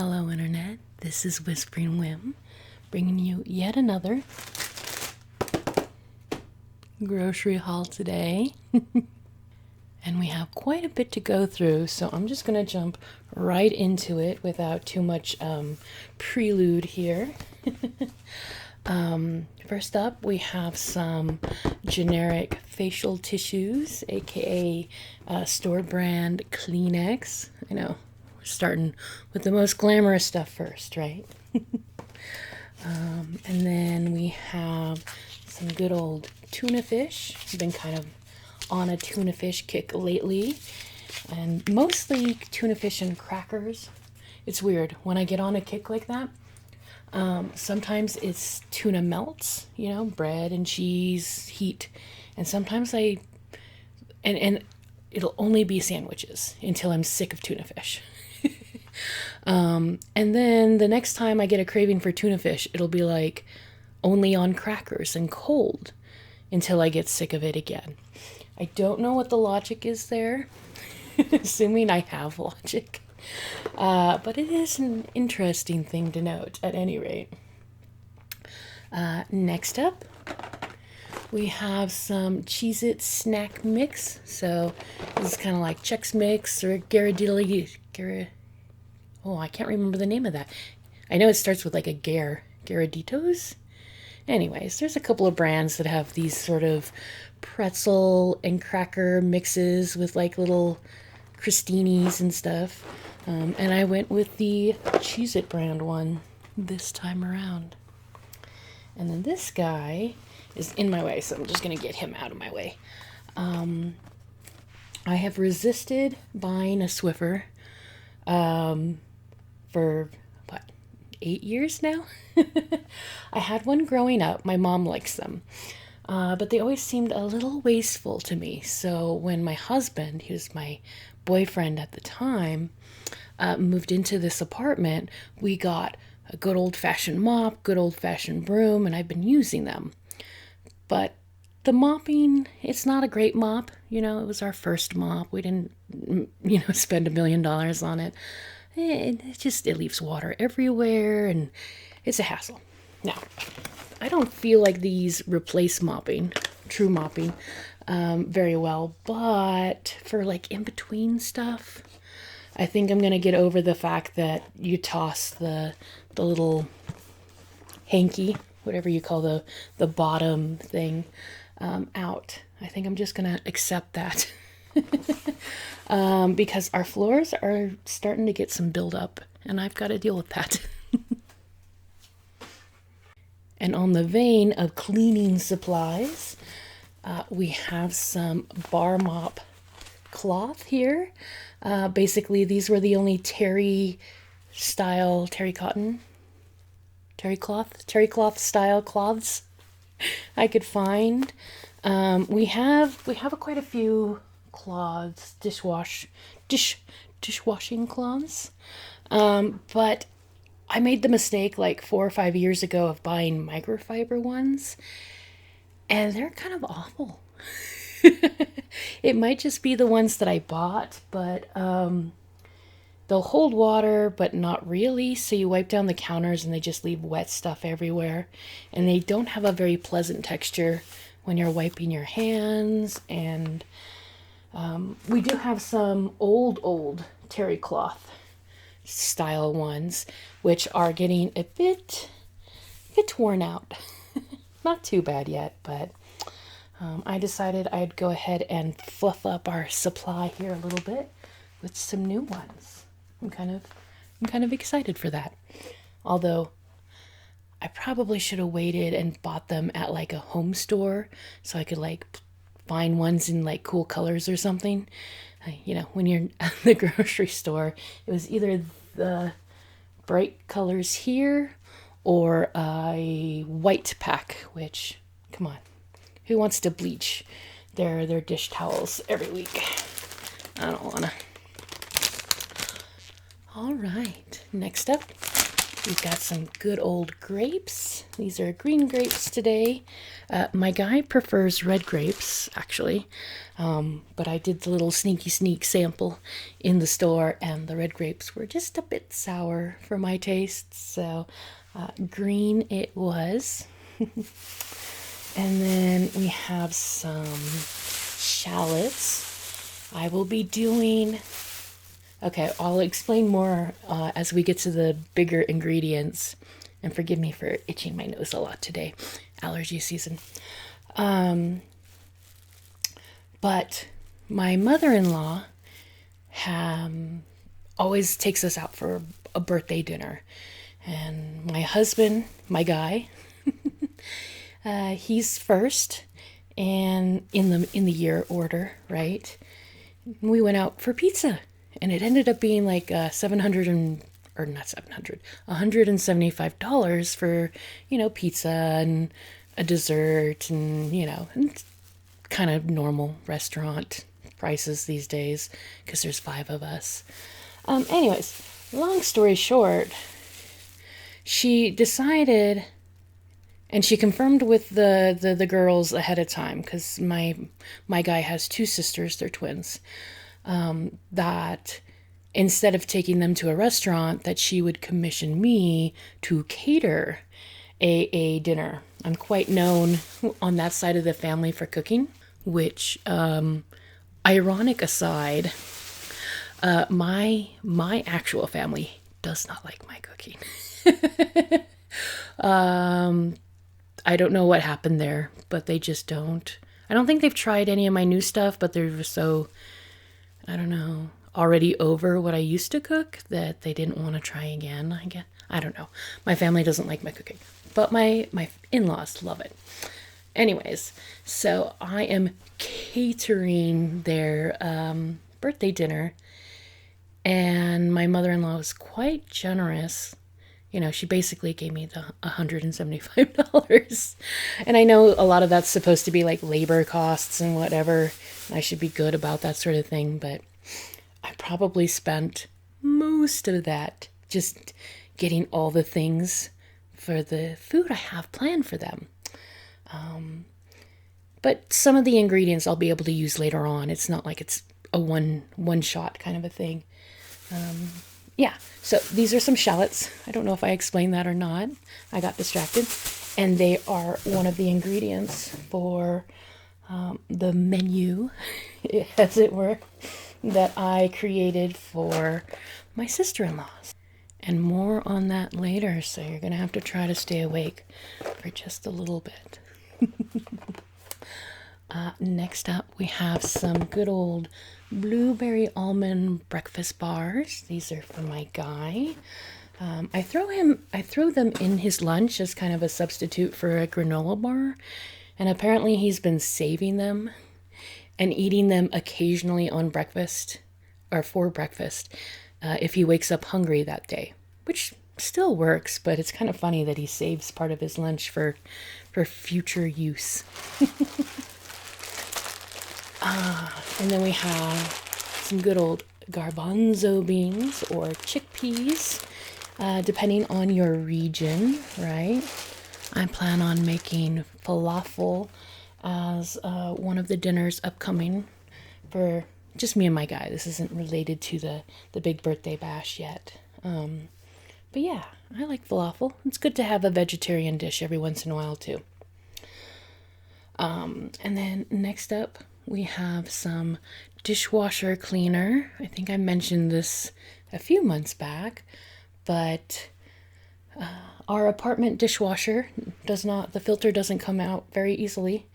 Hello Internet, this is Whispering Whim, bringing you yet another grocery haul today. And we have quite a bit to go through, so I'm just going to jump right into it without too much prelude here. First up, we have some generic facial tissues, aka store brand Kleenex. I know, we're starting with the most glamorous stuff first, right? And then we have some good old tuna fish. I've been kind of on a tuna fish kick lately, and mostly tuna fish and crackers. It's weird when I get on a kick like that. Sometimes it's tuna melts, you know, bread and cheese, heat, and sometimes and it'll only be sandwiches until I'm sick of tuna fish. And then the next time I get a craving for tuna fish, it'll be like only on crackers and cold until I get sick of it again. I don't know what the logic is there, assuming I have logic. But it is an interesting thing to note, at any rate. Next up, we have some Cheez-It snack mix. So this is kind of like Chex Mix or I can't remember the name of that. I know it starts with like a Garaditos. Anyways, there's a couple of brands that have these sort of pretzel and cracker mixes with like little crostinis and stuff. And I went with the Cheez-It brand one this time around. And then this guy is in my way, so I'm just going to get him out of my way. I have resisted buying a Swiffer for, 8 years now? I had one growing up. My mom likes them. But they always seemed a little wasteful to me. So when my husband, he was my boyfriend at the time, moved into this apartment, we got a good old-fashioned mop, good old-fashioned broom, and I've been using them. But the mopping, it's not a great mop. You know, it was our first mop. We didn't, spend $1 million on it. It leaves water everywhere, and it's a hassle. Now, I don't feel like these replace true mopping, very well, but for like in-between stuff, I think I'm going to get over the fact that you toss the little hanky, whatever you call the bottom thing, out. I think I'm just going to accept that. Because our floors are starting to get some buildup, and I've got to deal with that. And on the vein of cleaning supplies, we have some bar mop cloth here. Basically, these were the only terry cloth style cloths I could find. We have quite a few cloths, dishwashing cloths. But I made the mistake like 4 or 5 years ago of buying microfiber ones, and they're kind of awful. It might just be the ones that I bought, but they'll hold water, but not really. So you wipe down the counters and they just leave wet stuff everywhere. And they don't have a very pleasant texture when you're wiping your hands. And we do have some old terry cloth style ones, which are getting a bit worn out. Not too bad yet, but I decided I'd go ahead and fluff up our supply here a little bit with some new ones. I'm kind of excited for that. Although I probably should have waited and bought them at like a home store so I could like find ones in like cool colors or something. When you're at the grocery store, it was either the bright colors here or a white pack, which, come on, who wants to bleach their dish towels every week? I don't wanna. All right, next up, We've got some good old grapes. These are green grapes today. My guy prefers red grapes, actually. But I did the little sneaky sneak sample in the store, and the red grapes were just a bit sour for my taste. So green it was. And then we have some shallots. I will be doing... Okay, I'll explain more as we get to the bigger ingredients. And forgive me for itching my nose a lot today. Allergy season. But my mother-in-law always takes us out for a birthday dinner. And my husband, my guy, he's first and in the year order, right? We went out for pizza. And it ended up being like $175 for, pizza and a dessert and, and kind of normal restaurant prices these days because there's 5 of us. Anyways, long story short, she decided, and she confirmed with the girls ahead of time because my guy has 2 sisters, they're twins. That instead of taking them to a restaurant, that she would commission me to cater a dinner. I'm quite known on that side of the family for cooking, which, ironic aside, my actual family does not like my cooking. I don't know what happened there, but they just don't. I don't think they've tried any of my new stuff, but they're so... I don't know, already over what I used to cook that they didn't want to try again, I guess. I don't know. My family doesn't like my cooking, but my in-laws love it. Anyways, so I am catering their birthday dinner, and my mother-in-law was quite generous. She basically gave me the $175. And I know a lot of that's supposed to be like labor costs and whatever. I should be good about that sort of thing, but I probably spent most of that just getting all the things for the food I have planned for them. But some of the ingredients I'll be able to use later on. It's not like it's a one shot kind of a thing. Yeah, so these are some shallots. I don't know if I explained that or not. I got distracted. And they are one of the ingredients for the menu, as it were, that I created for my sister-in-laws. And more on that later, so you're going to have to try to stay awake for just a little bit. Next up, we have some good old blueberry almond breakfast bars. These are for my guy. I throw them in his lunch as kind of a substitute for a granola bar, and apparently he's been saving them and eating them occasionally on breakfast or for breakfast if he wakes up hungry that day, which still works, but it's kind of funny that he saves part of his lunch for future use. And then we have some good old garbanzo beans or chickpeas, depending on your region, right? I plan on making falafel as one of the dinners upcoming for just me and my guy. This isn't related to the big birthday bash yet. But yeah, I like falafel. It's good to have a vegetarian dish every once in a while too. And then next up, we have some dishwasher cleaner. I think I mentioned this a few months back, but our apartment dishwasher the filter doesn't come out very easily,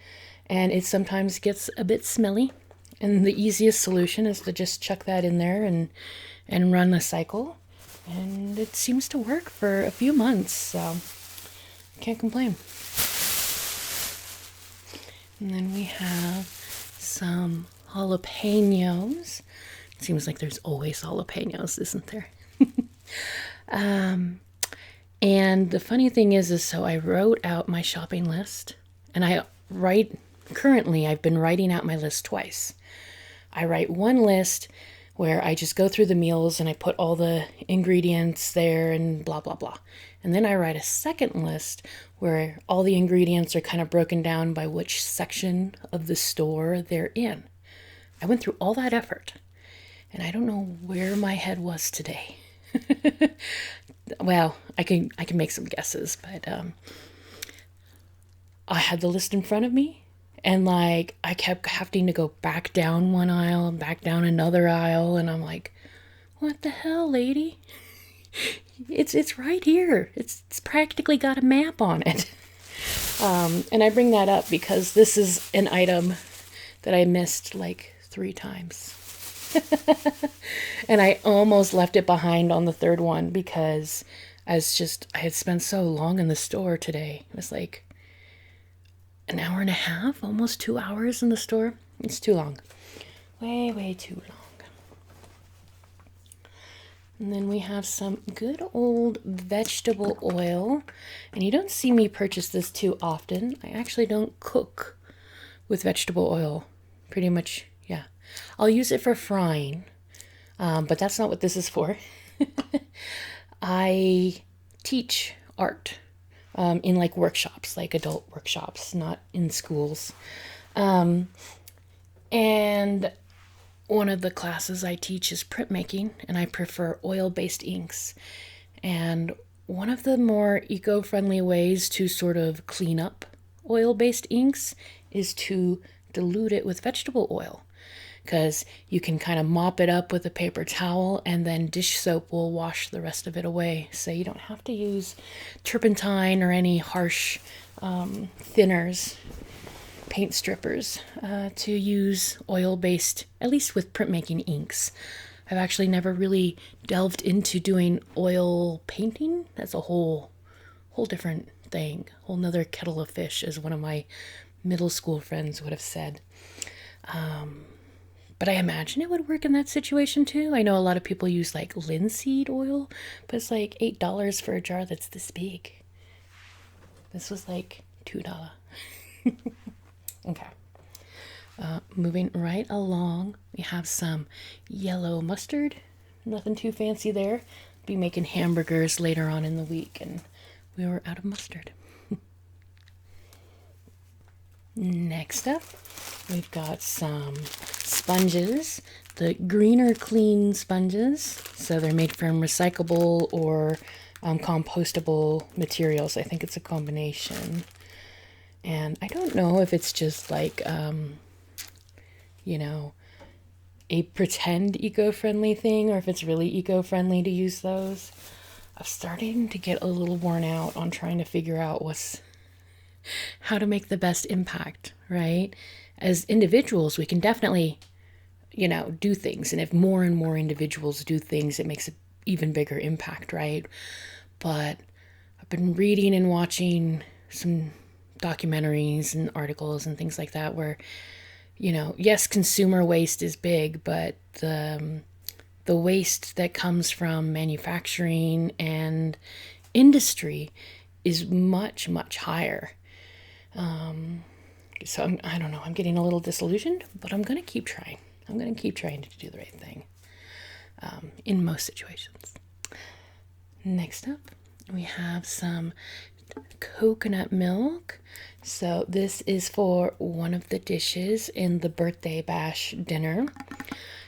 and it sometimes gets a bit smelly. And the easiest solution is to just chuck that in there and run a cycle. And it seems to work for a few months, so can't complain. And then we have some jalapenos. It seems like there's always jalapenos, isn't there? And the funny thing is so I wrote out my shopping list, and currently I've been writing out my list twice. I write one list where I just go through the meals and I put all the ingredients there and blah, blah, blah. And then I write a second list where all the ingredients are kind of broken down by which section of the store they're in. I went through all that effort, and I don't know where my head was today. Well, I can make some guesses, but I had the list in front of me, and like I kept having to go back down one aisle and back down another aisle, and I'm like, "What the hell, lady? It's right here. It's practically got a map on it." And I bring that up because this is an item that I missed like 3 times. And I almost left it behind on the third one because I had spent so long in the store today. It was like an hour and a half, almost 2 hours in the store. It's too long. Way, way too long. And then we have some good old vegetable oil. And you don't see me purchase this too often. I actually don't cook with vegetable oil. Pretty much, yeah. I'll use it for frying, but that's not what this is for. I teach art in like workshops, like adult workshops, not in schools. And one of the classes I teach is printmaking, and I prefer oil-based inks. And one of the more eco-friendly ways to sort of clean up oil-based inks is to dilute it with vegetable oil, because you can kind of mop it up with a paper towel and then dish soap will wash the rest of it away. So you don't have to use turpentine or any harsh thinners, paint strippers, to use oil-based, at least with printmaking inks. I've actually never really delved into doing oil painting. That's a whole different thing, whole nother kettle of fish, as one of my middle school friends would have said. But I imagine it would work in that situation too. I know a lot of people use like linseed oil, but it's like $8 for a jar that's this big. This was like $2. Okay. Moving right along, we have some yellow mustard. Nothing too fancy there. Be making hamburgers later on in the week, and we were out of mustard. Next up, we've got some sponges, the Greener Clean sponges. So they're made from recyclable or compostable materials. I think it's a combination. And I don't know if it's just like, a pretend eco-friendly thing, or if it's really eco-friendly to use those. I'm starting to get a little worn out on trying to figure out how to make the best impact, right? As individuals, we can definitely, do things. And if more and more individuals do things, it makes an even bigger impact, right? But I've been reading and watching some documentaries and articles and things like that where, yes, consumer waste is big, but the waste that comes from manufacturing and industry is much, much higher. So I don't know, I'm getting a little disillusioned, but I'm going to keep trying. I'm going to keep trying to do the right thing in most situations. Next up, we have some coconut milk. So this is for one of the dishes in the birthday bash dinner.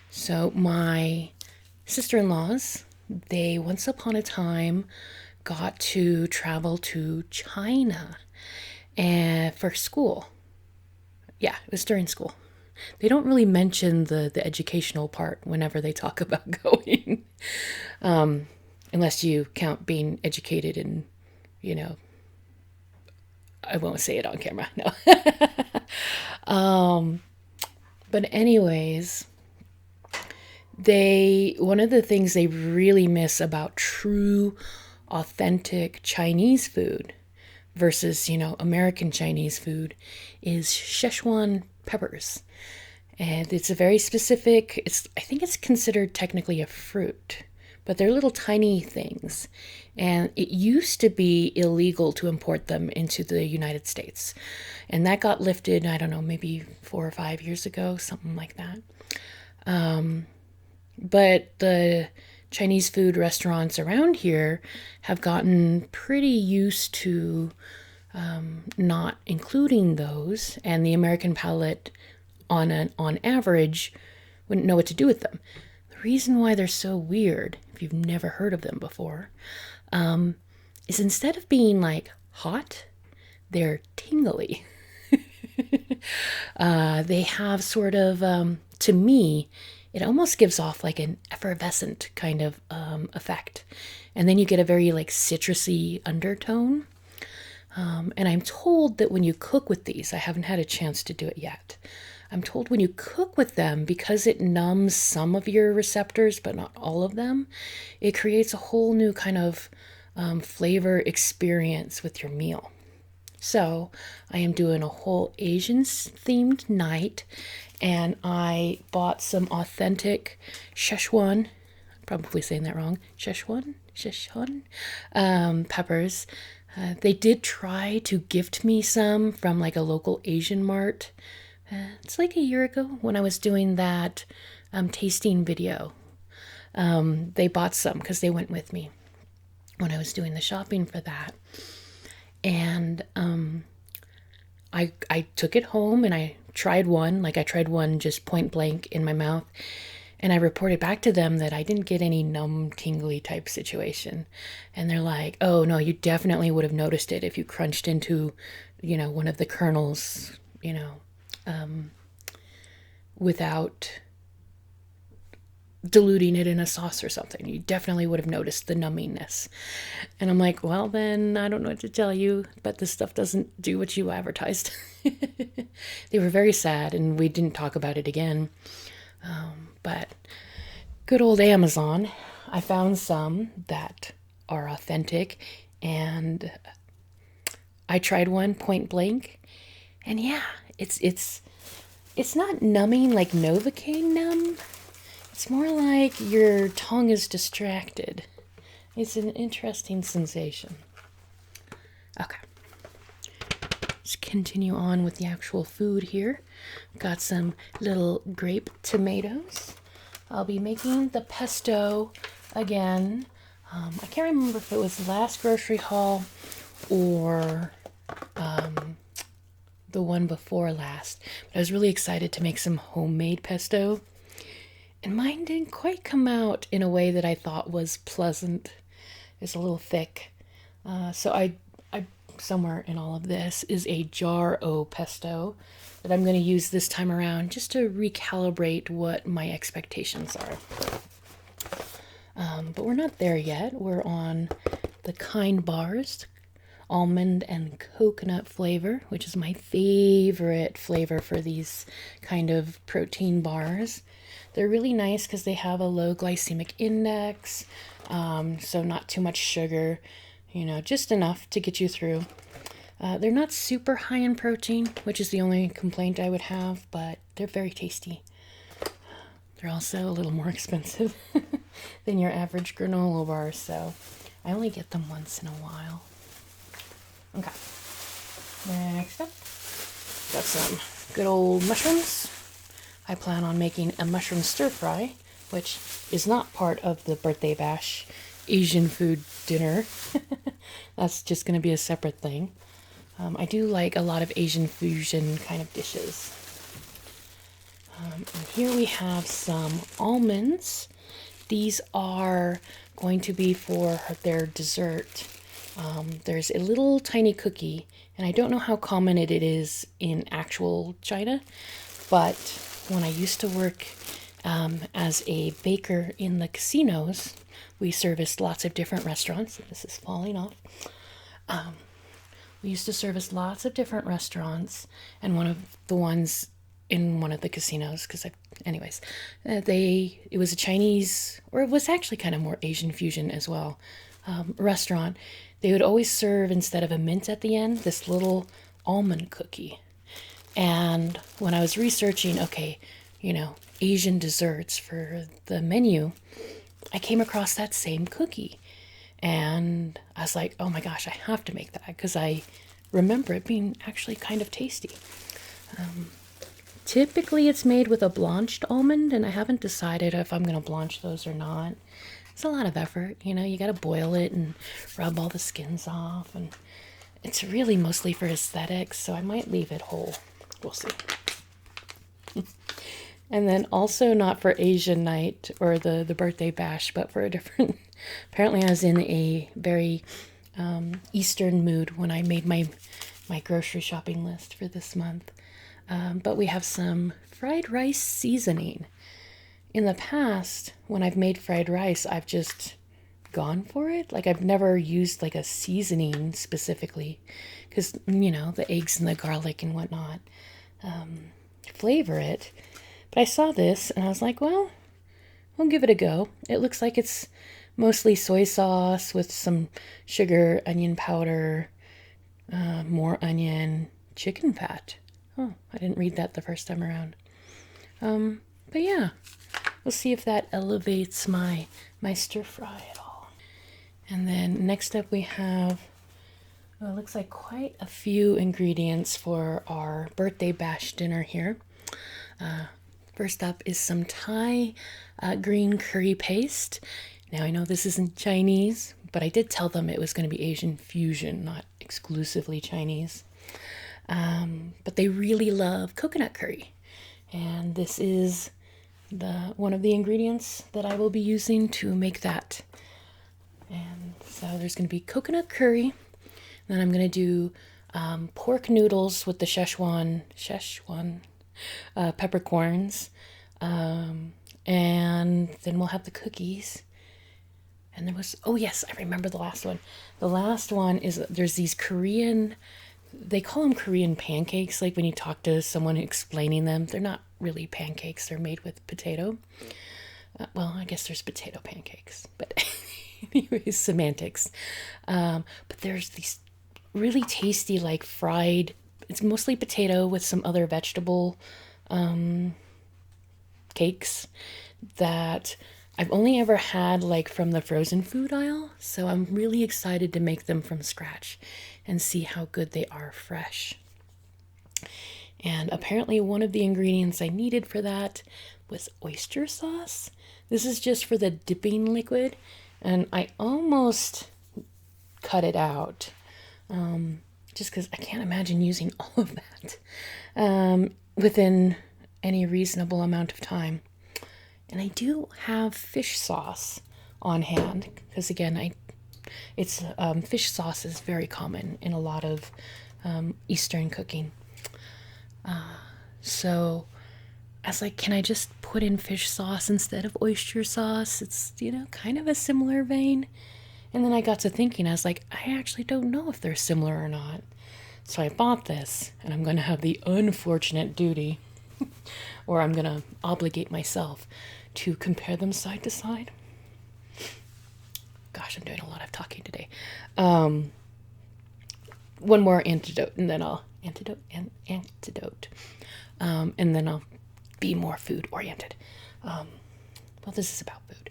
So my sister-in-laws, they once upon a time got to travel to China and for school. Yeah, it was during school. They don't really mention the educational part whenever they talk about going. Unless you count being educated in, I won't say it on camera, no. But anyways, one of the things they really miss about true, authentic Chinese food versus, American Chinese food is Szechuan peppers. And it's a very specific, I think it's considered technically a fruit, but they're little tiny things. And it used to be illegal to import them into the United States. And that got lifted, I don't know, maybe 4 or 5 years ago, something like that. But the Chinese food restaurants around here have gotten pretty used to not including those, and the American palate, on average, wouldn't know what to do with them. The reason why they're so weird, if you've never heard of them before, is instead of being like hot, they're tingly. They have sort of, to me, it almost gives off like an effervescent kind of effect. And then you get a very like citrusy undertone. And I'm told that when you cook with these, I haven't had a chance to do it yet. I'm told when you cook with them, because it numbs some of your receptors, but not all of them, it creates a whole new kind of flavor experience with your meal. So I am doing a whole Asian themed night, and I bought some authentic Szechuan, probably saying that wrong, Szechuan peppers. They did try to gift me some from like a local Asian mart. It's like a year ago when I was doing that tasting video. They bought some because they went with me when I was doing the shopping for that. And I took it home and I tried one. Like I tried one just point blank in my mouth. And I reported back to them that I didn't get any numb, tingly type situation. And they're like, oh, no, you definitely would have noticed it if you crunched into, one of the kernels, without diluting it in a sauce or something. You definitely would have noticed the nummingness. And I'm like, well, then I don't know what to tell you, but this stuff doesn't do what you advertised. They were very sad, and we didn't talk about it again. But good old Amazon, I found some that are authentic, and I tried one point blank, and yeah, it's not numbing like Novocaine numb. It's more like your tongue is distracted. It's an interesting sensation. Okay. Let's continue on with the actual food here. Got some little grape tomatoes. I'll be making the pesto again. I can't remember if it was last grocery haul or the one before last. But I was really excited to make some homemade pesto. And mine didn't quite come out in a way that I thought was pleasant. It's a little thick. So I somewhere in all of this is a jar o pesto that I'm going to use this time around just to recalibrate what my expectations are. But we're not there yet. We're on the Kind bars, almond and coconut flavor, which is my favorite flavor for these kind of protein bars. They're really nice because they have a low glycemic index, so not too much sugar, just enough to get you through. They're not super high in protein, which is the only complaint I would have, but they're very tasty. They're also a little more expensive than your average granola bar, so I only get them once in a while. Okay, next up, got some good old mushrooms. I plan on making a mushroom stir fry, which is not part of the birthday bash Asian food dinner. That's just going to be a separate thing. I do like a lot of Asian fusion kind of dishes. And here we have some almonds. These are going to be for their dessert. There's a little tiny cookie, and I don't know how common it is in actual China, but when I used to work as a baker in the casinos, we serviced lots of different restaurants. This is falling off. We used to service lots of different restaurants, and one of the ones in one of the casinos, it was a Chinese, or it was actually kind of more Asian fusion as well, restaurant. They would always serve, instead of a mint at the end, this little almond cookie. And when I was researching, Asian desserts for the menu, I came across that same cookie. And I was like, oh my gosh, I have to make that because I remember it being actually kind of tasty. Typically it's made with a blanched almond, and I haven't decided if I'm going to blanch those or not. It's a lot of effort, you know, you got to boil it and rub all the skins off, and it's really mostly for aesthetics, so I might leave it whole. We'll see. And then also not for Asian night or the birthday bash, but for a different, apparently I was in a very Eastern mood when I made my grocery shopping list for this month. But we have some fried rice seasoning. In the past, when I've made fried rice, I've just gone for it. Like I've never used like a seasoning specifically because, you know, the eggs and the garlic and whatnot flavor it. But I saw this and I was like, well, I'll give it a go. It looks like it's mostly soy sauce with some sugar, onion powder, more onion, chicken fat. Oh, I didn't read that the first time around. But yeah, we'll see if that elevates my stir fry at all. And then next up we have, well, it looks like quite a few ingredients for our birthday bash dinner here. First up is some Thai green curry paste. Now I know this isn't Chinese, but I did tell them it was going to be Asian fusion, not exclusively Chinese. But they really love coconut curry. And this is one of the ingredients that I will be using to make that. And so there's going to be coconut curry. Then I'm going to do pork noodles with the Szechuan peppercorns. And then we'll have the cookies. And there was, oh yes, I remember the last one. The last one is, there's these Korean, they call them Korean pancakes. Like when you talk to someone explaining them, they're not really pancakes. They're made with potato. Well, I guess there's potato pancakes, but anyways, semantics. But there's these really tasty, like fried, it's mostly potato with some other vegetable cakes that I've only ever had like from the frozen food aisle. So I'm really excited to make them from scratch and see how good they are fresh. And apparently one of the ingredients I needed for that was oyster sauce. This is just for the dipping liquid, and I almost cut it out just because I can't imagine using all of that within any reasonable amount of time. And I do have fish sauce on hand because, again, fish sauce is very common in a lot of Eastern cooking. So I was like, can I just put in fish sauce instead of oyster sauce? It's, you know, kind of a similar vein. And then I got to thinking, I was like, I actually don't know if they're similar or not. So I bought this, and I'm going to have the unfortunate duty, or I'm going to obligate myself to compare them side to side. Gosh, I'm doing a lot of talking today. One more antidote, and then I'll antidote. And then I'll be more food oriented. Well, this is about food.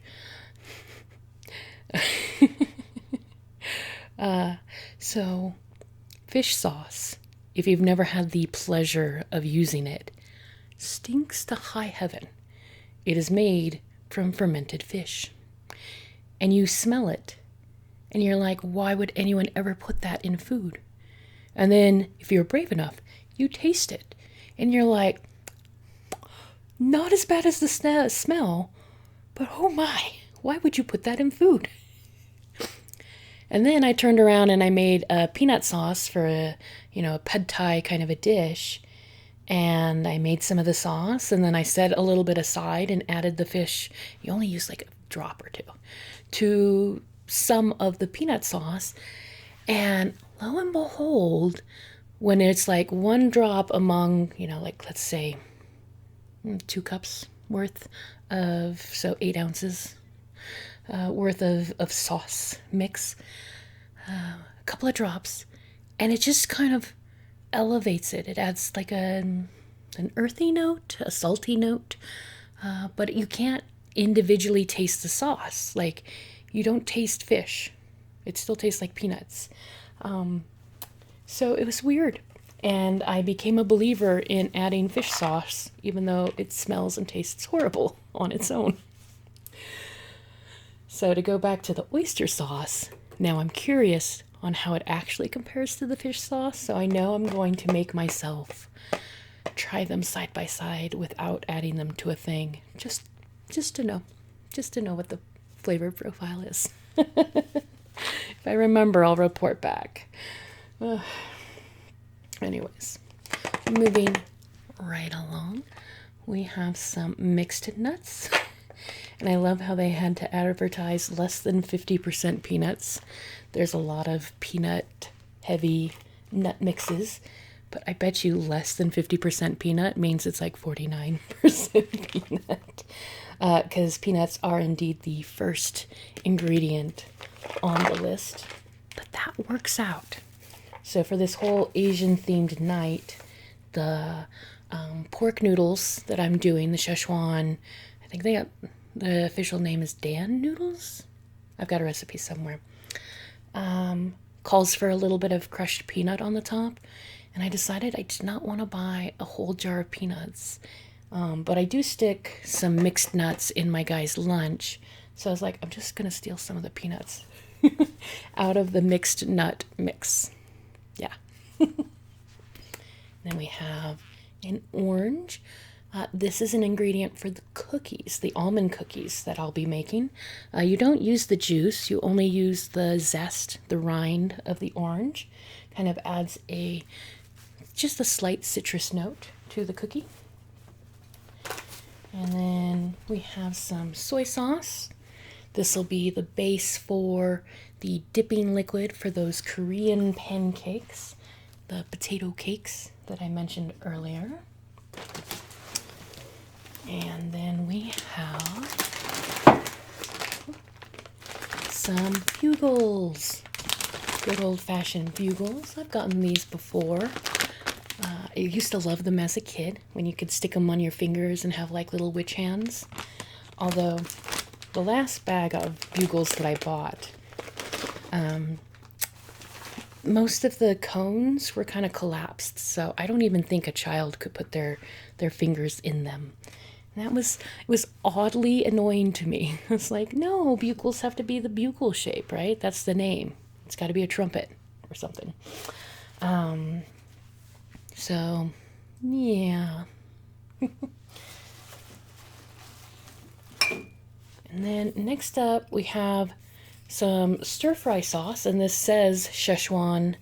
So fish sauce, if you've never had the pleasure of using it, stinks to high heaven. It is made from fermented fish. And you smell it, and you're like, why would anyone ever put that in food? And then, if you're brave enough, you taste it, and you're like, not as bad as the smell, but oh my, why would you put that in food? And then I turned around and I made a peanut sauce for a pad thai kind of a dish. And I made some of the sauce, and then I set a little bit aside and added the fish. You only use like a drop or two to some of the peanut sauce. And lo and behold, when it's like one drop among, like let's say 2 cups worth of, so 8 ounces worth of sauce mix, a couple of drops, and it just kind of elevates it. It adds like an earthy note, a salty note, but you can't individually taste the sauce. Like, you don't taste fish. It still tastes like peanuts. So it was weird. And I became a believer in adding fish sauce, even though it smells and tastes horrible on its own. So to go back to the oyster sauce, now I'm curious on how it actually compares to the fish sauce. So I know I'm going to make myself try them side by side without adding them to a thing. Just to know. Just to know what the flavor profile is. If I remember, I'll report back. Anyways, moving right along, we have some mixed nuts. And I love how they had to advertise less than 50% peanuts. There's a lot of peanut heavy nut mixes, but I bet you less than 50% peanut means it's like 49% peanut. Because peanuts are indeed the first ingredient on the list. But that works out. So for this whole Asian themed night, the pork noodles that I'm doing, the Szechuan, I think they got, the official name is Dan noodles. I've got a recipe somewhere. Calls for a little bit of crushed peanut on the top. And I decided I did not want to buy a whole jar of peanuts. But I do stick some mixed nuts in my guy's lunch. So I was like, I'm just going to steal some of the peanuts out of the mixed nut mix. Yeah. Then we have an orange. This is an ingredient for the cookies, the almond cookies that I'll be making. You don't use the juice, you only use the zest, the rind of the orange. Kind of adds just a slight citrus note to the cookie. And then we have some soy sauce. This will be the base for the dipping liquid for those Korean pancakes, the potato cakes that I mentioned earlier. And then we have some bugles. Good old-fashioned bugles. I've gotten these before. I used to love them as a kid when you could stick them on your fingers and have like little witch hands. Although the last bag of bugles that I bought, most of the cones were kind of collapsed, so I don't even think a child could put their fingers in them. And it was oddly annoying to me. It's like, no, bugles have to be the bugle shape, right? That's the name. It's got to be a trumpet or something. So, yeah. And then next up we have some stir-fry sauce, and this says Szechuan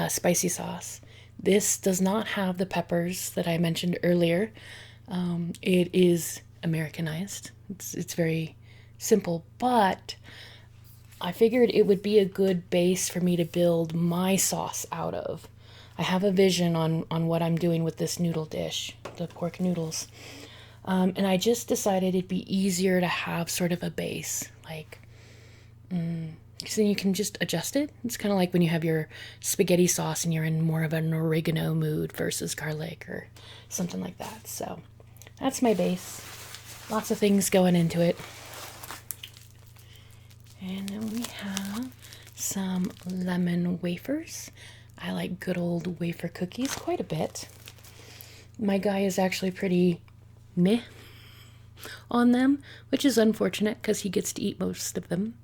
spicy sauce. This does not have the peppers that I mentioned earlier. It is Americanized. It's very simple, but I figured it would be a good base for me to build my sauce out of. I have a vision on what I'm doing with this noodle dish, the pork noodles. And I just decided it'd be easier to have sort of a base, like, so then you can just adjust it. It's kind of like when you have your spaghetti sauce and you're in more of an oregano mood versus garlic or something like that. So that's my base. Lots of things going into it. And then we have some lemon wafers. I like good old wafer cookies quite a bit. My guy is actually pretty meh on them, which is unfortunate because he gets to eat most of them.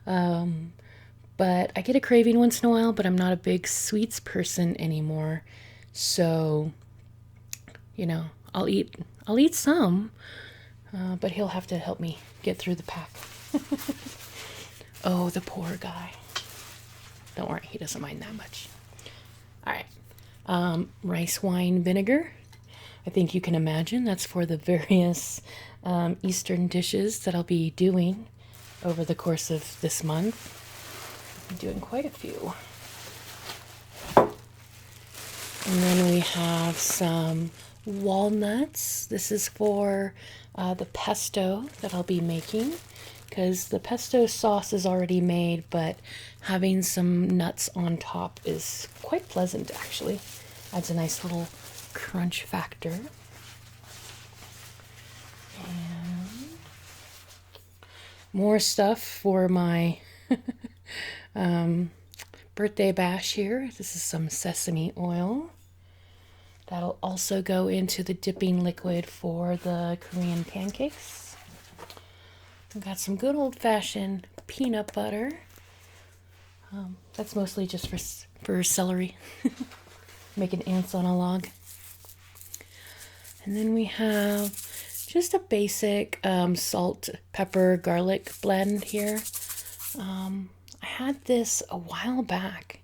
But I get a craving once in a while, but I'm not a big sweets person anymore. So, I'll eat some, but he'll have to help me get through the pack. Oh, the poor guy. Don't worry, he doesn't mind that much. All right. Rice wine vinegar. I think you can imagine that's for the various Eastern dishes that I'll be doing over the course of this month. I'm doing quite a few. And then we have some walnuts. This is for the pesto that I'll be making, because the pesto sauce is already made, but having some nuts on top is quite pleasant, actually. Adds a nice little crunch factor. And more stuff for my birthday bash here. This is some sesame oil. That'll also go into the dipping liquid for the Korean pancakes. We've got some good old-fashioned peanut butter. That's mostly just for celery, making ants on a log. And then we have just a basic salt, pepper, garlic blend here. I had this a while back,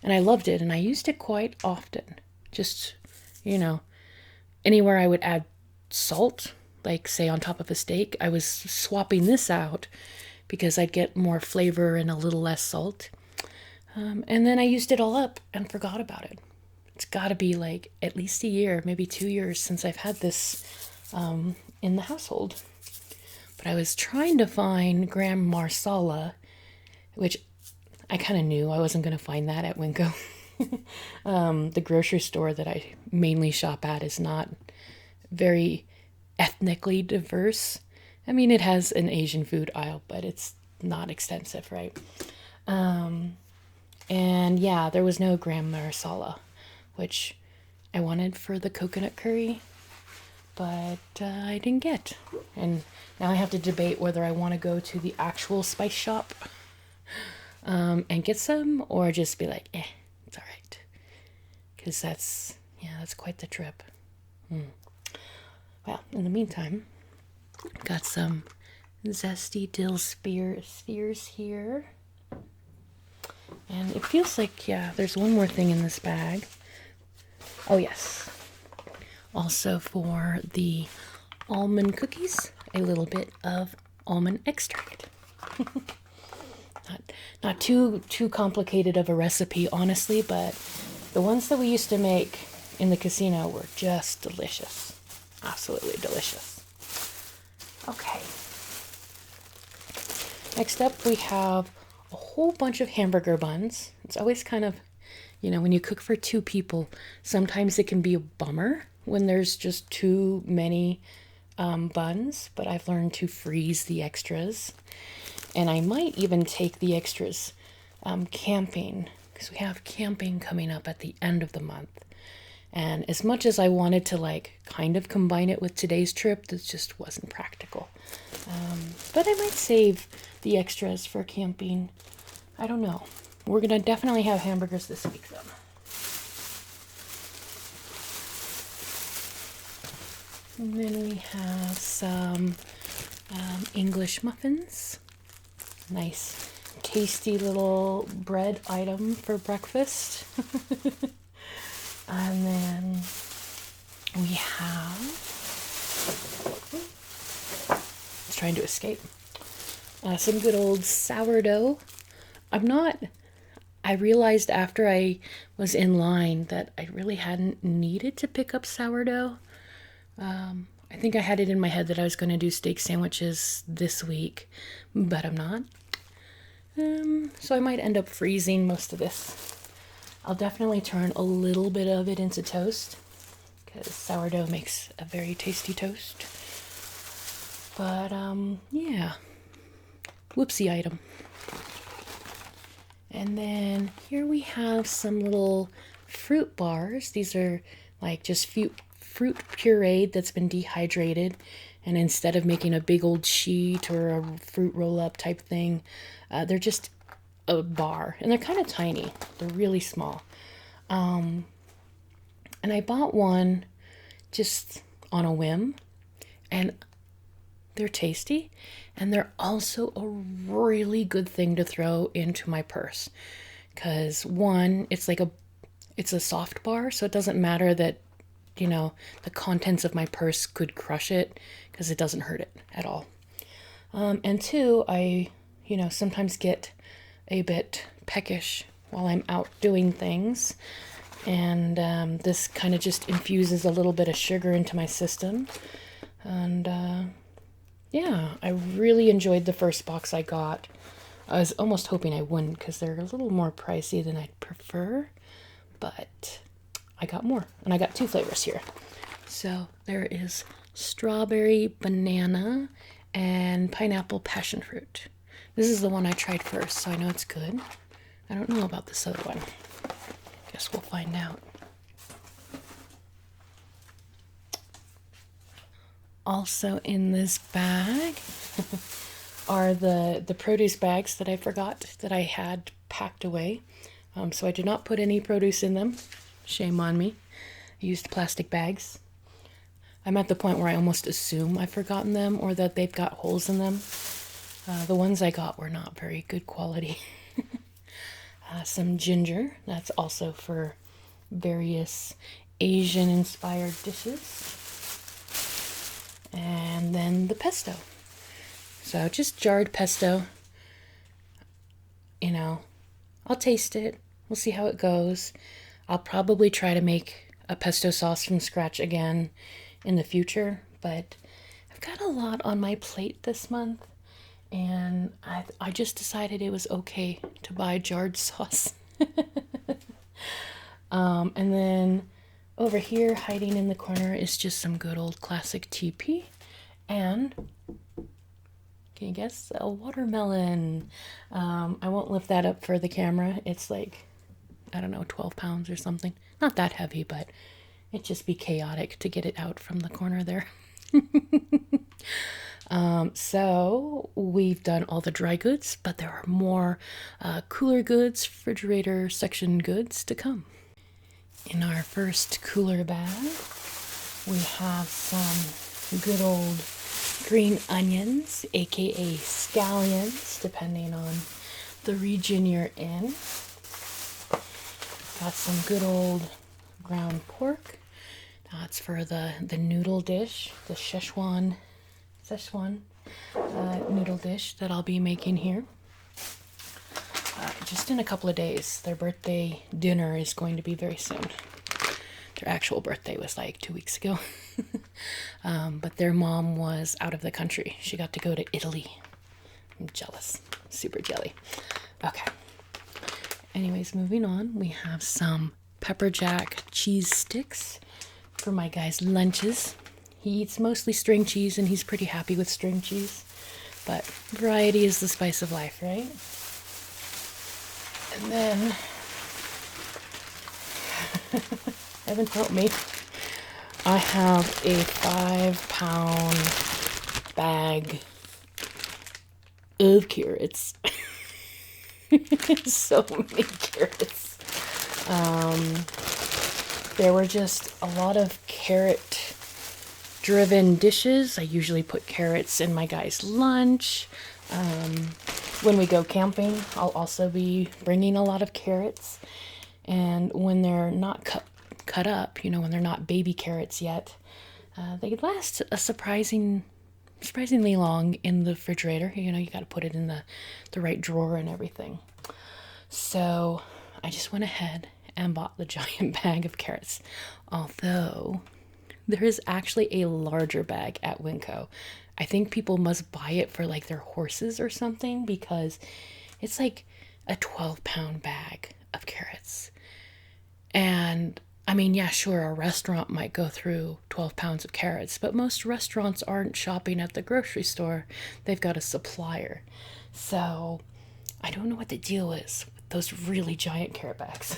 and I loved it, and I used it quite often. Just, anywhere I would add salt, like say on top of a steak, I was swapping this out because I'd get more flavor and a little less salt. And then I used it all up and forgot about it. It's got to be like at least a year, maybe 2 years since I've had this in the household. But I was trying to find gram marsala, which I kind of knew I wasn't going to find that at Winco. The grocery store that I mainly shop at is not very ethnically diverse. I mean, it has an Asian food aisle, but it's not extensive, right? And yeah, there was no gram marsala, which I wanted for the coconut curry, but I didn't get. And now I have to debate whether I want to go to the actual spice shop and get some, or just be like, it's all right. Because that's quite the trip. Well, in the meantime, got some zesty dill spheres here. And it feels like, there's one more thing in this bag. Oh, yes. Also for the almond cookies, a little bit of almond extract. Not too complicated of a recipe, honestly, but the ones that we used to make in the casino were just delicious. Absolutely delicious. Okay. Next up, we have a whole bunch of hamburger buns. It's always kind of, when you cook for 2 people, sometimes it can be a bummer when there's just too many buns, but I've learned to freeze the extras. And I might even take the extras camping, because we have camping coming up at the end of the month. And as much as I wanted to kind of combine it with today's trip, this just wasn't practical. But I might save the extras for camping. I don't know. We're going to definitely have hamburgers this week, though. And then we have some English muffins. Nice, tasty little bread item for breakfast. And then we have, it's trying to escape, some good old sourdough. I realized after I was in line that I really hadn't needed to pick up sourdough. I think I had it in my head that I was going to do steak sandwiches this week, but I'm not. So I might end up freezing most of this. I'll definitely turn a little bit of it into toast, because sourdough makes a very tasty toast. But, yeah. Whoopsie item. And then here we have some little fruit bars. These are just fruit pureed that's been dehydrated. And instead of making a big old sheet or a fruit roll-up type thing, they're just a bar. And they're kind of tiny. They're really small. And I bought one just on a whim. And they're tasty. And they're also a really good thing to throw into my purse. Because one, it's a soft bar. So it doesn't matter that the contents of my purse could crush it, because it doesn't hurt it at all. And 2, I, sometimes get a bit peckish while I'm out doing things. And this kind of just infuses a little bit of sugar into my system. And yeah, I really enjoyed the first box I got. I was almost hoping I wouldn't, because they're a little more pricey than I'd prefer. But I got more, and I got 2 flavors here. So there is strawberry, banana, and pineapple passion fruit. This is the one I tried first, so I know it's good. I don't know about this other one. Guess we'll find out. Also in this bag are the produce bags that I forgot that I had packed away. So I did not put any produce in them. Shame on me. I used plastic bags. I'm at the point where I almost assume I've forgotten them or that they've got holes in them. The ones I got were not very good quality. Some ginger. That's also for various Asian-inspired dishes. And then the pesto. So just jarred pesto. You know, I'll taste it. We'll see how it goes. I'll probably try to make a pesto sauce from scratch again in the future, but I've got a lot on my plate this month, and I just decided it was okay to buy jarred sauce. And then over here, hiding in the corner, is just some good old classic TP, and can you guess? A watermelon. I won't lift that up for the camera. It's like, I don't know, 12 pounds or something. Not that heavy, but it'd just be chaotic to get it out from the corner there. So we've done all the dry goods, but there are more cooler goods, refrigerator section goods to come. In our first cooler bag, we have some good old green onions, aka scallions, depending on the region you're in. Got some good old ground pork. That's for the noodle dish, the Szechuan noodle dish that I'll be making here. Just in a couple of days. Their birthday dinner is going to be very soon. Their actual birthday was like 2 weeks ago. But their mom was out of the country. She got to go to Italy. I'm jealous. Super jelly. Okay. Anyways, moving on. We have some pepper jack cheese sticks for my guy's lunches. He eats mostly string cheese, and he's pretty happy with string cheese. But variety is the spice of life, right? And then, heaven help me, I have a 5-pound bag of carrots. So many carrots. There were just a lot of carrot driven dishes. I usually put carrots in my guy's lunch. When we go camping, I'll also be bringing a lot of carrots. And when they're not cut up, you know, when they're not baby carrots yet, they last a surprisingly long in the refrigerator. You know, you got to put it in the right drawer and everything. So I just went ahead and bought the giant bag of carrots. Although there is actually a larger bag at Winco. I think people must buy it for like their horses or something, because it's like a 12-pound bag of carrots. And I mean, yeah, sure, a restaurant might go through 12 pounds of carrots, but most restaurants aren't shopping at the grocery store. They've got a supplier. So I don't know what the deal is with those really giant carrot bags.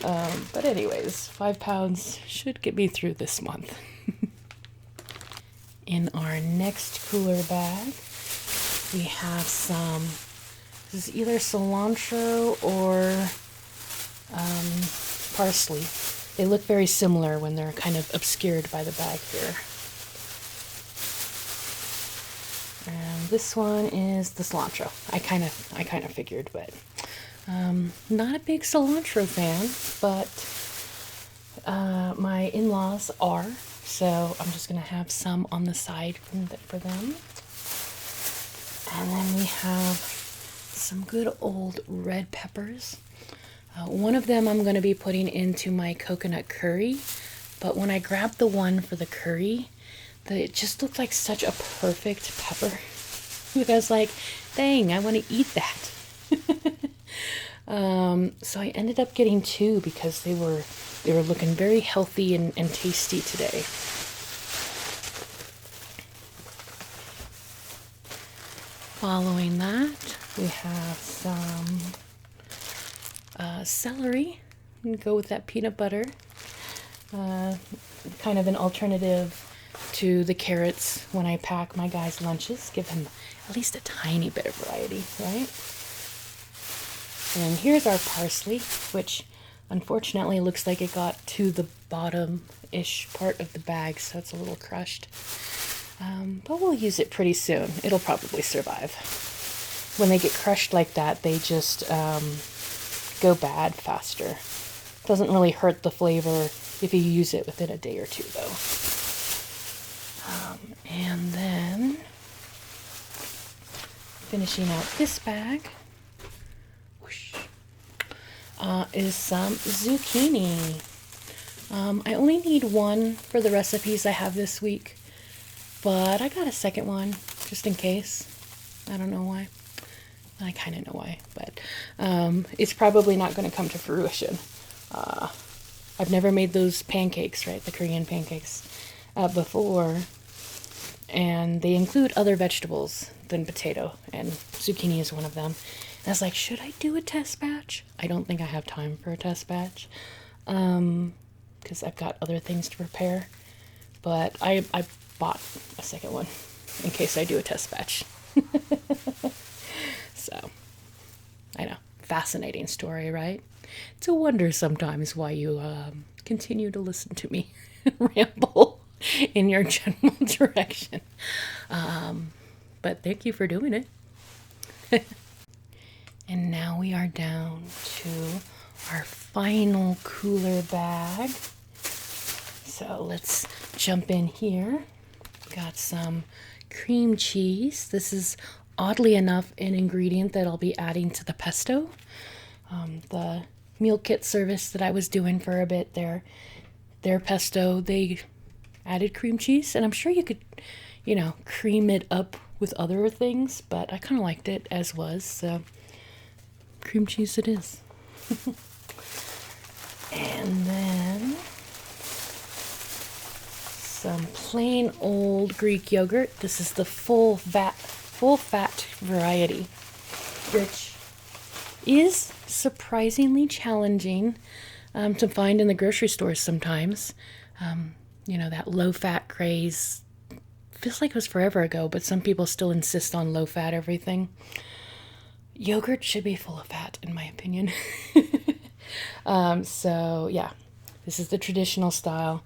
But anyways, 5 pounds should get me through this month. In our next cooler bag, we have some, this is either cilantro or parsley. They look very similar when they're kind of obscured by the bag here. And this one is the cilantro. I kind of figured, but not a big cilantro fan, but my in-laws are, so I'm just gonna have some on the side for them. And then we have some good old red peppers. One of them I'm going to be putting into my coconut curry, but when I grabbed the one for the curry, it just looked like such a perfect pepper. I was like, dang, I want to eat that. So I ended up getting 2 because they were looking very healthy and tasty today. Following that, We have some celery. You can go with that peanut butter. Kind of an alternative to the carrots when I pack my guys' lunches. Give them at least a tiny bit of variety, right? And here's our parsley, which unfortunately looks like it got to the bottom-ish part of the bag, so it's a little crushed. But we'll use it pretty soon. It'll probably survive. When they get crushed like that, they just go bad faster. Doesn't really hurt the flavor if you use it within a day or two, though. And then, finishing out this bag, whoosh, is some zucchini. I only need one for the recipes I have this week, but I got a second one just in case. I don't know why. I kind of know why, but it's probably not going to come to fruition. I've never made those pancakes, right? The Korean pancakes before, and they include other vegetables than potato, and zucchini is one of them. And I was like, should I do a test batch? I don't think I have time for a test batch because I've got other things to prepare, but I bought a second one in case I do a test batch. So, I know, fascinating story, right? It's a wonder sometimes why you continue to listen to me ramble in your general direction. But thank you for doing it. And now we are down to our final cooler bag. So let's jump in here. Got some cream cheese. This is oddly enough an ingredient that I'll be adding to the pesto. The meal kit service that I was doing for a bit there, their pesto, they added cream cheese, and I'm sure you could, cream it up with other things, but I kind of liked it as was, so cream cheese it is. And then some plain old Greek yogurt. This is the full fat variety, which is surprisingly challenging to find in the grocery stores sometimes. That low fat craze feels like it was forever ago, but some people still insist on low fat everything. Yogurt should be full of fat, in my opinion. So yeah, this is the traditional style.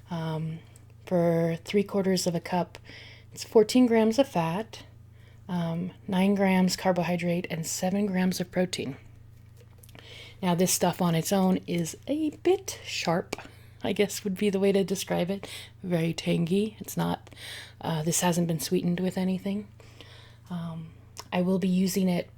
For 3/4 of a cup, it's 14 grams of fat, 9 grams carbohydrate, and 7 grams of protein. Now this stuff on its own is a bit sharp, I guess would be the way to describe it. Very tangy. It's not, this hasn't been sweetened with anything. I will be using it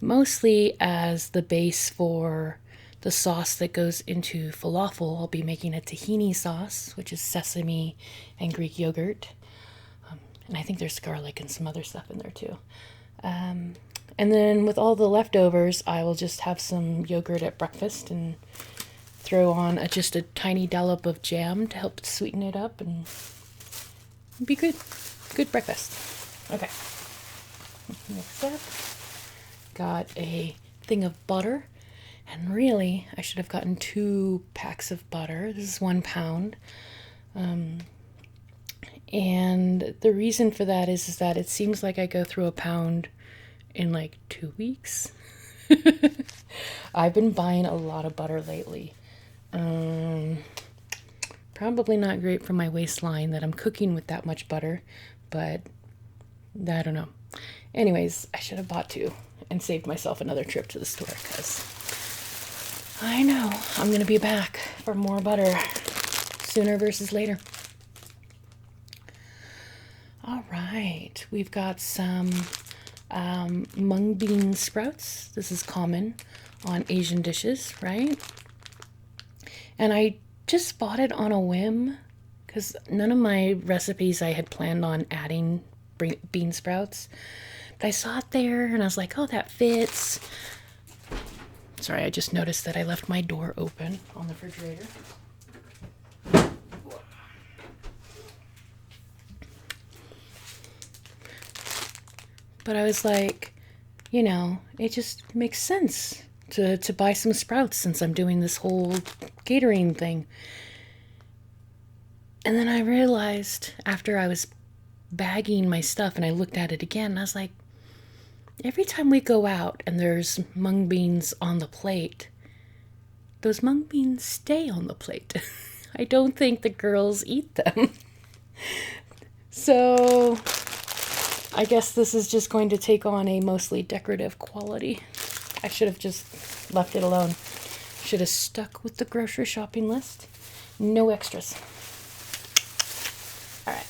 mostly as the base for the sauce that goes into falafel. I'll be making a tahini sauce, which is sesame and Greek yogurt. And I think there's garlic and some other stuff in there too. And then with all the leftovers, I will just have some yogurt at breakfast and throw on just a tiny dollop of jam to help sweeten it up, and it'll be good. Good breakfast. Okay. Next up, got a thing of butter. And really, I should have gotten 2 packs of butter. This is 1 pound. And the reason for that is that it seems like I go through a pound in like 2 weeks. I've been buying a lot of butter lately. Probably not great for my waistline that I'm cooking with that much butter, but I don't know. Anyways, I should have bought 2 and saved myself another trip to the store, because I know I'm going to be back for more butter sooner versus later. All right, we've got some mung bean sprouts. This is common on Asian dishes, right? And I just bought it on a whim because none of my recipes I had planned on adding bean sprouts. But I saw it there and I was like, oh, that fits. Sorry, I just noticed that I left my door open on the refrigerator. But I was like, it just makes sense to buy some sprouts since I'm doing this whole catering thing. And then I realized after I was bagging my stuff and I looked at it again, and I was like, every time we go out and there's mung beans on the plate, those mung beans stay on the plate. I don't think the girls eat them. So I guess this is just going to take on a mostly decorative quality. I should have just left it alone. Should have stuck with the grocery shopping list. No extras. All right.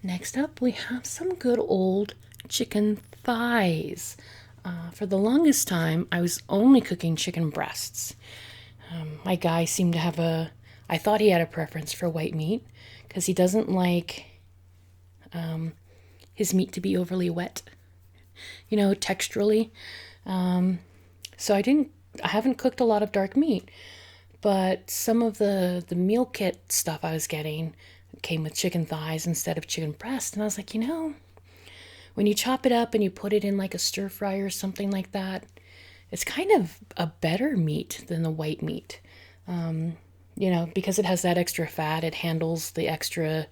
Next up, we have some good old chicken thighs. For the longest time, I was only cooking chicken breasts. My guy seemed to have I thought he had a preference for white meat because he doesn't like his meat to be overly wet, texturally. So I haven't cooked a lot of dark meat, but some of the meal kit stuff I was getting came with chicken thighs instead of chicken breast. And I was like, when you chop it up and you put it in like a stir fry or something like that, it's kind of a better meat than the white meat. Because it has that extra fat, it handles the extra,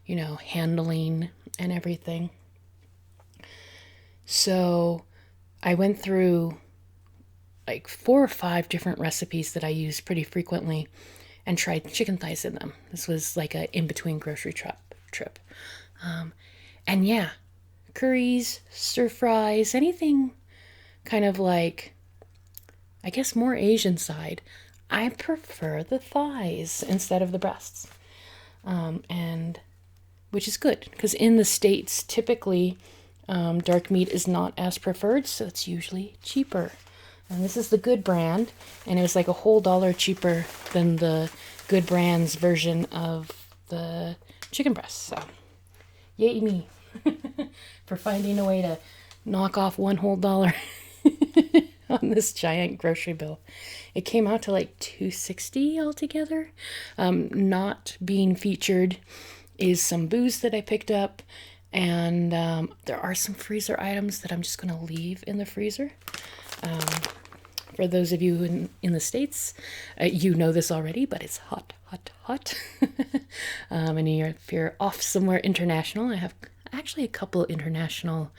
handling and everything. So I went through like 4 or 5 different recipes that I use pretty frequently and tried chicken thighs in them. This was like a in-between grocery trip. And yeah, curries, stir fries, anything kind of like, I guess, more Asian side. I prefer the thighs instead of the breasts. And which is good because in the States, typically dark meat is not as preferred, so it's usually cheaper. And this is the Good brand, and it was like a whole $1 cheaper than the Good brand's version of the chicken breast. So, yay me for finding a way to knock off one whole $1 on this giant grocery bill. It came out to like $2.60 altogether. Not being featured is some booze that I picked up, and there are some freezer items that I'm just going to leave in the freezer. For those of you in the States, you know this already, but it's hot, hot, hot. And if you're off somewhere international, I have actually a couple international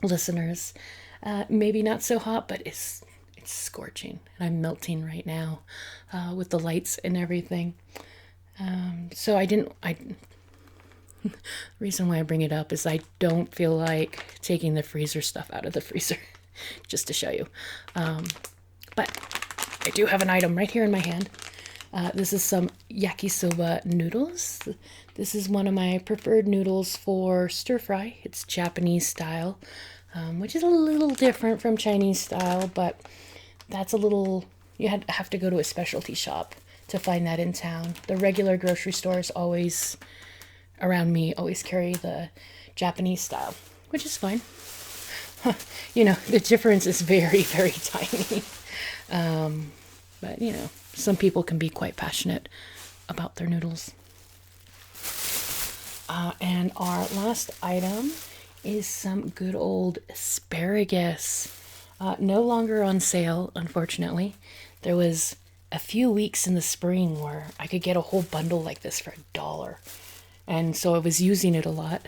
listeners. Maybe not so hot, but it's scorching, and I'm melting right now with the lights and everything. So the reason why I bring it up is I don't feel like taking the freezer stuff out of the freezer, just to show you. But I do have an item right here in my hand. This is some yakisoba noodles. This is one of my preferred noodles for stir fry. It's Japanese style, which is a little different from Chinese style, but that's you have to go to a specialty shop to find that in town. The regular grocery stores around me always carry the Japanese style, which is fine. The difference is very, very tiny. But, some people can be quite passionate about their noodles. And our last item is some good old asparagus. No longer on sale, unfortunately. There was a few weeks in the spring where I could get a whole bundle like this for $1. And so I was using it a lot.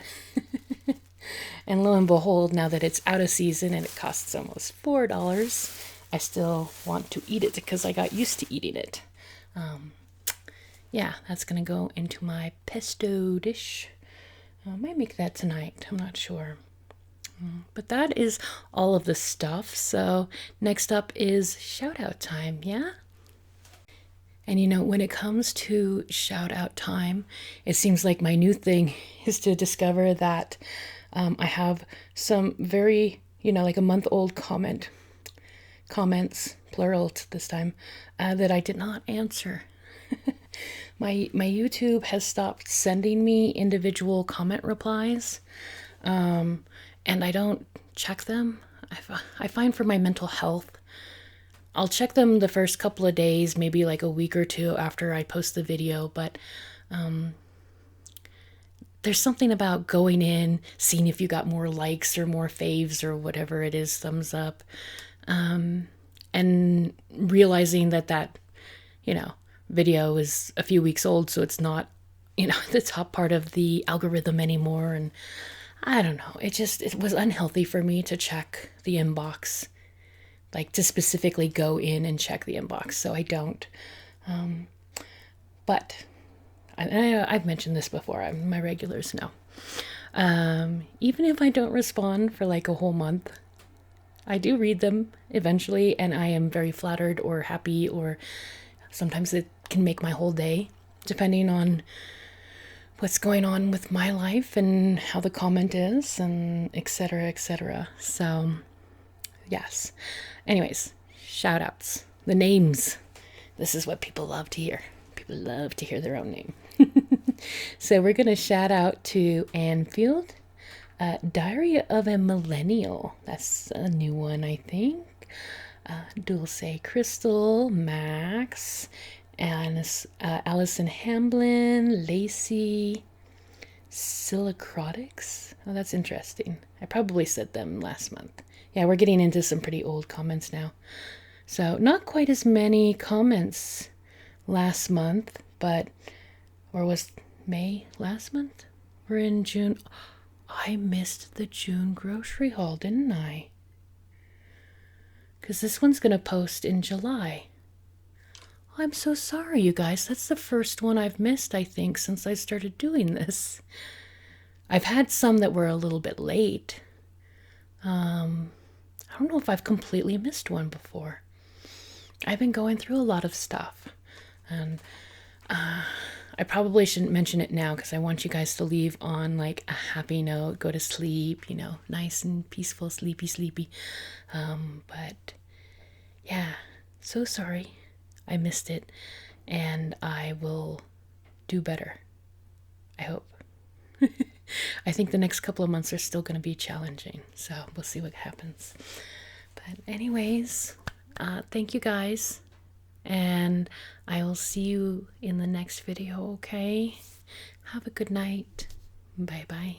And lo and behold, now that it's out of season and it costs almost $4, I still want to eat it because I got used to eating it. That's going to go into my pesto dish. I might make that tonight. I'm not sure. But that is all of the stuff. So next up is shout out time, yeah? And when it comes to shout out time, it seems like my new thing is to discover that I have some very, like a month-old comments, plural this time, that I did not answer. My YouTube has stopped sending me individual comment replies, and I don't check them. I find for my mental health, I'll check them the first couple of days, maybe like a week or two after I post the video, but there's something about going in, seeing if you got more likes or more faves or whatever it is, thumbs up, and realizing that you know, video is a few weeks old, so it's not, the top part of the algorithm anymore. And I don't know. It was unhealthy for me to check the inbox, like to specifically go in and check the inbox. So I don't. But I've mentioned this before. My regulars know. Even if I don't respond for like a whole month, I do read them eventually, and I am very flattered or happy, or sometimes it can make my whole day, depending on what's going on with my life and how the comment is, and etc. etc. So, yes. Anyways, shout outs. The names. This is what people love to hear. People love to hear their own name. So we're going to shout out to Anfield, Diary of a Millennial. That's a new one, I think. Dulce Crystal, Max, and Allison Hamblin, Lacey, Silicrotics. Oh, that's interesting. I probably said them last month. Yeah, we're getting into some pretty old comments now. So not quite as many comments last month, or was May last month? We're in June. I missed the June grocery haul, didn't I? Because this one's going to post in July. I'm so sorry, you guys. That's the first one I've missed, I think, since I started doing this. I've had some that were a little bit late. I don't know if I've completely missed one before. I've been going through a lot of stuff. And I probably shouldn't mention it now because I want you guys to leave on like a happy note, go to sleep, nice and peaceful, sleepy. But yeah, so sorry. I missed it, and I will do better. I hope. I think the next couple of months are still going to be challenging, so we'll see what happens. But anyways, thank you guys, and I will see you in the next video, okay? Have a good night. Bye-bye.